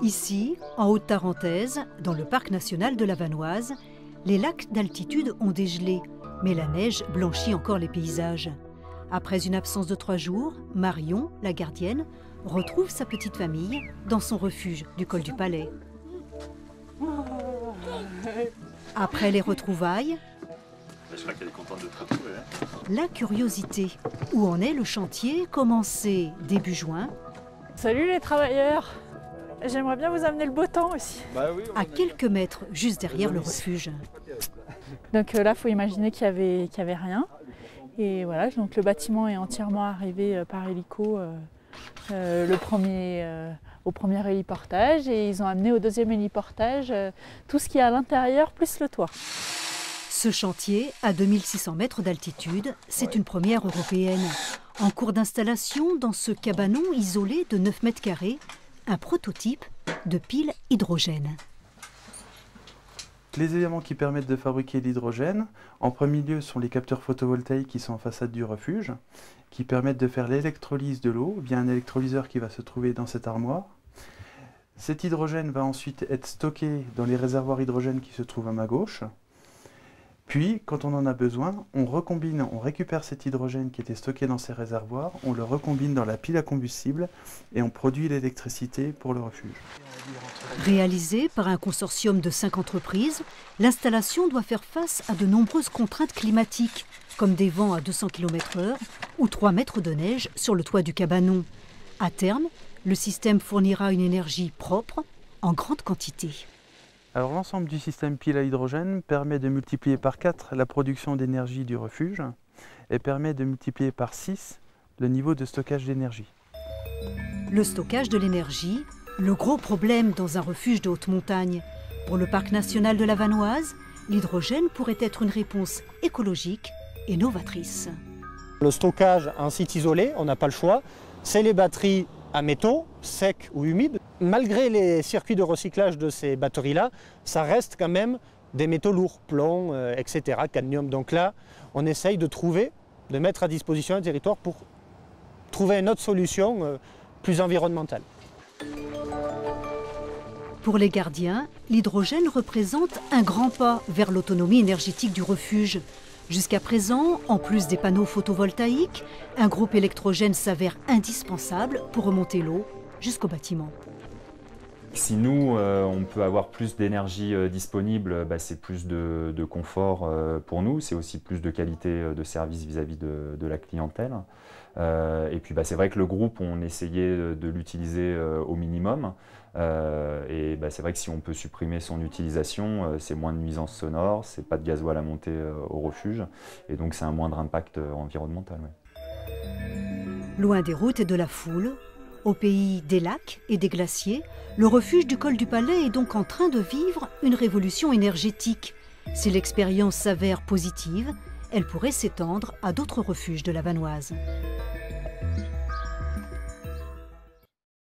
Ici, en Haute-Tarentaise, dans le parc national de la Vanoise, les lacs d'altitude ont dégelé, mais la neige blanchit encore les paysages. Après une absence de 3 jours, Marion, la gardienne, retrouve sa petite famille dans son refuge du col du Palais. Après les retrouvailles, je crois qu'elle est contente de te retrouver. la curiosité. Où en est le chantier commencé début juin? Salut les travailleurs! J'aimerais bien vous amener le beau temps aussi. À quelques mètres, juste derrière le refuge. Donc là, il faut imaginer qu'il y avait rien. Et voilà, donc le bâtiment est entièrement arrivé par hélico au premier héliportage. Et ils ont amené au deuxième héliportage tout ce qui est à l'intérieur, plus le toit. Ce chantier, à 2600 mètres d'altitude, c'est une première européenne. En cours d'installation dans ce cabanon isolé de 9 mètres carrés, un prototype de pile hydrogène. Les éléments qui permettent de fabriquer l'hydrogène, en premier lieu, sont les capteurs photovoltaïques qui sont en façade du refuge, qui permettent de faire l'électrolyse de l'eau via un électrolyseur qui va se trouver dans cette armoire. Cet hydrogène va ensuite être stocké dans les réservoirs hydrogène qui se trouvent à ma gauche. Puis, quand on en a besoin, on recombine, on récupère cet hydrogène qui était stocké dans ces réservoirs, on le recombine dans la pile à combustible et on produit l'électricité pour le refuge. Réalisée par un consortium de 5 entreprises, l'installation doit faire face à de nombreuses contraintes climatiques, comme des vents à 200 km/h ou 3 mètres de neige sur le toit du cabanon. À terme, le système fournira une énergie propre en grande quantité. Alors l'ensemble du système pile à hydrogène permet de multiplier par 4 la production d'énergie du refuge et permet de multiplier par 6 le niveau de stockage d'énergie. Le stockage de l'énergie, le gros problème dans un refuge de haute montagne. Pour le parc national de la Vanoise, l'hydrogène pourrait être une réponse écologique et novatrice. Le stockage en site isolé, on n'a pas le choix, c'est les batteries à métaux, secs ou humides. Malgré les circuits de recyclage de ces batteries-là, ça reste quand même des métaux lourds, plomb, etc., cadmium. Donc là, on essaye de mettre à disposition un territoire pour trouver une autre solution plus environnementale. Pour les gardiens, l'hydrogène représente un grand pas vers l'autonomie énergétique du refuge. Jusqu'à présent, en plus des panneaux photovoltaïques, un groupe électrogène s'avère indispensable pour remonter l'eau jusqu'au bâtiment. Si nous, on peut avoir plus d'énergie disponible, c'est plus de confort pour nous, c'est aussi plus de qualité de service vis-à-vis de la clientèle. Et puis c'est vrai que le groupe, on essayait de l'utiliser au minimum. Et c'est vrai que si on peut supprimer son utilisation, c'est moins de nuisances sonores, c'est pas de gasoil à monter au refuge, et donc c'est un moindre impact environnemental. Ouais. Loin des routes et de la foule, au pays des lacs et des glaciers, le refuge du col du Palais est donc en train de vivre une révolution énergétique. Si l'expérience s'avère positive, elle pourrait s'étendre à d'autres refuges de la Vanoise.